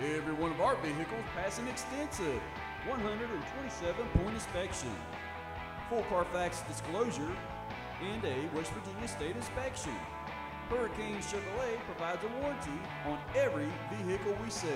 Every one of our vehicles pass an extensive 127-point inspection, full Carfax disclosure, and a West Virginia state inspection. Hurricane Chevrolet provides a warranty on every vehicle we sell.